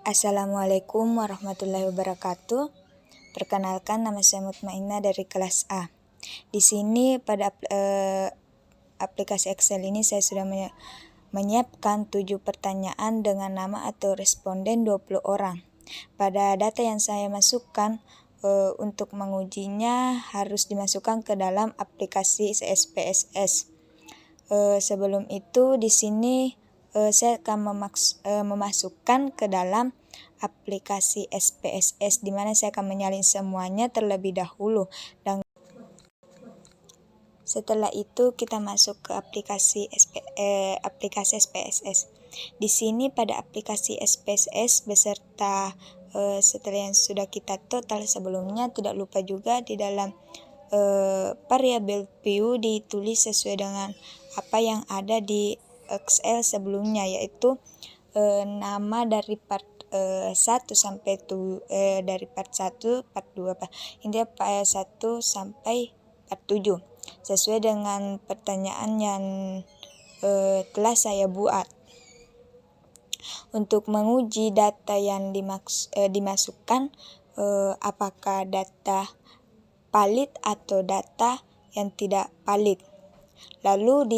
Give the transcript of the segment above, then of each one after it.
Assalamualaikum warahmatullahi wabarakatuh. Perkenalkan, nama saya Mutmainnah dari kelas A. Di sini pada aplikasi Excel ini saya sudah menyiapkan 7 pertanyaan dengan nama atau responden 20 orang. Pada data yang saya masukkan, untuk mengujinya harus dimasukkan ke dalam aplikasi SPSS. Sebelum itu di sini saya akan memasukkan ke dalam aplikasi SPSS, di mana saya akan menyalin semuanya terlebih dahulu, dan setelah itu kita masuk ke aplikasi SPSS. Di sini pada aplikasi SPSS beserta setelah yang sudah kita total sebelumnya, tidak lupa juga di dalam variabel view ditulis sesuai dengan apa yang ada di Excel sebelumnya, yaitu nama dari part 1 sampai dari part 1, part 2, intinya part 1 sampai part 7 sesuai dengan pertanyaan yang telah saya buat. Untuk menguji data yang dimasukkan, apakah data valid atau data yang tidak valid. Lalu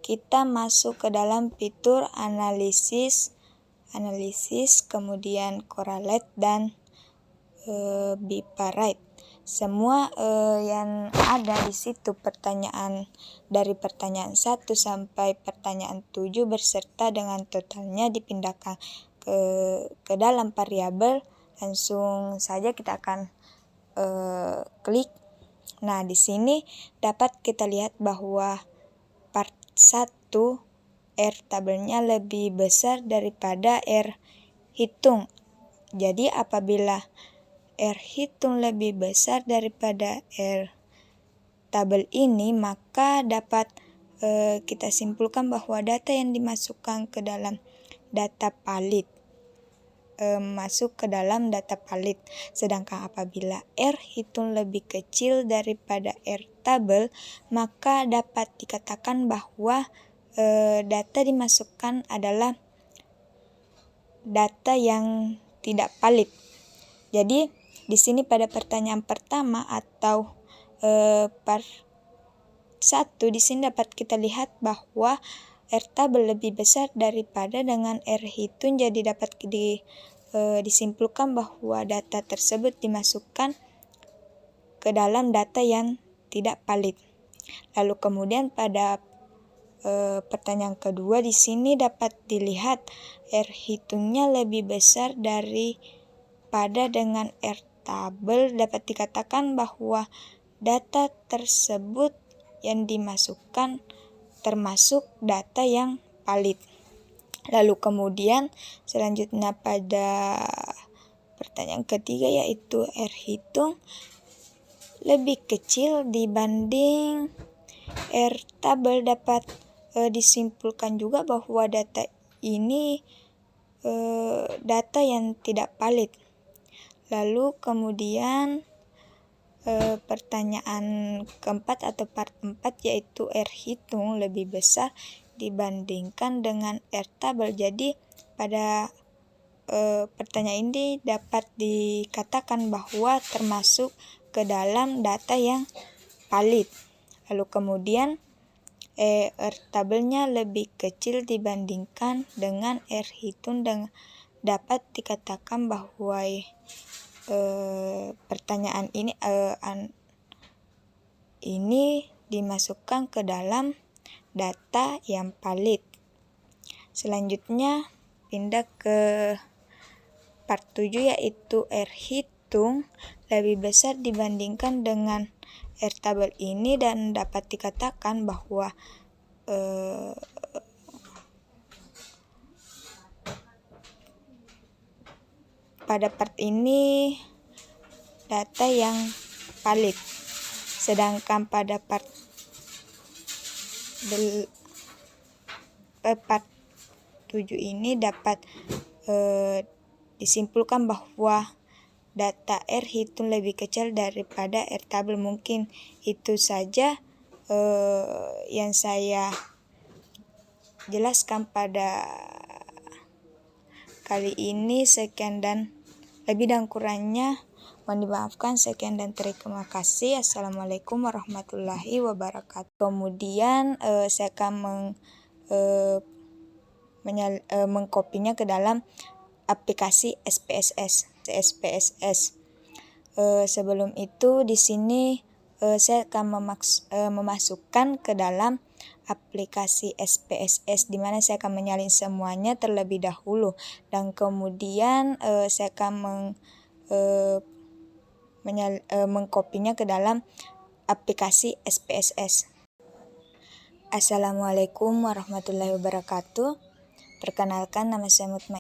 kita masuk ke dalam fitur analisis, kemudian correlate dan Biparite. Semua yang ada di situ dari pertanyaan 1 sampai pertanyaan 7 beserta dengan totalnya dipindahkan ke dalam variabel. Langsung saja kita akan klik. Nah, di sini dapat kita lihat bahwa part 1 R tabelnya lebih besar daripada R hitung. Jadi apabila R hitung lebih besar daripada R tabel ini, maka dapat kita simpulkan bahwa data yang dimasukkan ke dalam data valid masuk ke dalam data valid. Sedangkan apabila R hitung lebih kecil daripada R tabel, maka dapat dikatakan bahwa data dimasukkan adalah data yang tidak valid. Jadi di sini pada pertanyaan pertama atau part 1 di sini dapat kita lihat bahwa R tabel lebih besar daripada dengan R hitung, jadi dapat disimpulkan bahwa data tersebut dimasukkan ke dalam data yang tidak valid. Lalu kemudian pada pertanyaan kedua di sini dapat dilihat R hitungnya lebih besar daripada dengan R tabel, dapat dikatakan bahwa data tersebut yang dimasukkan termasuk data yang valid. Lalu kemudian selanjutnya pada pertanyaan ketiga, yaitu R hitung lebih kecil dibanding R tabel, dapat disimpulkan juga bahwa data ini data yang tidak valid. Lalu kemudian pertanyaan keempat atau part 4, yaitu R hitung lebih besar dibandingkan dengan R tabel. Jadi pada pertanyaan ini dapat dikatakan bahwa termasuk ke dalam data yang valid. Lalu kemudian R tabelnya lebih kecil dibandingkan dengan R hitung, dapat dikatakan bahwa pertanyaan ini dimasukkan ke dalam data yang valid. Selanjutnya pindah ke part 7, yaitu R hitung lebih besar dibandingkan dengan R tabel ini, dan dapat dikatakan bahwa pada part ini data yang valid. Sedangkan pada part 7 ini dapat disimpulkan bahwa data R hitung lebih kecil daripada R tabel. Mungkin itu saja yang saya jelaskan pada kali ini. Sekian dan lebih dan kurangnya mohon dimaafkan. Sekian dan terima kasih. Assalamualaikum warahmatullahi wabarakatuh. Kemudian saya akan mengkopinya ke dalam aplikasi SPSS. Sebelum itu di sini saya akan memasukkan ke dalam aplikasi SPSS, di mana saya akan menyalin semuanya terlebih dahulu, dan kemudian saya akan mengkopinya ke dalam aplikasi SPSS. Assalamualaikum warahmatullahi wabarakatuh. Perkenalkan, nama saya Mutmainah.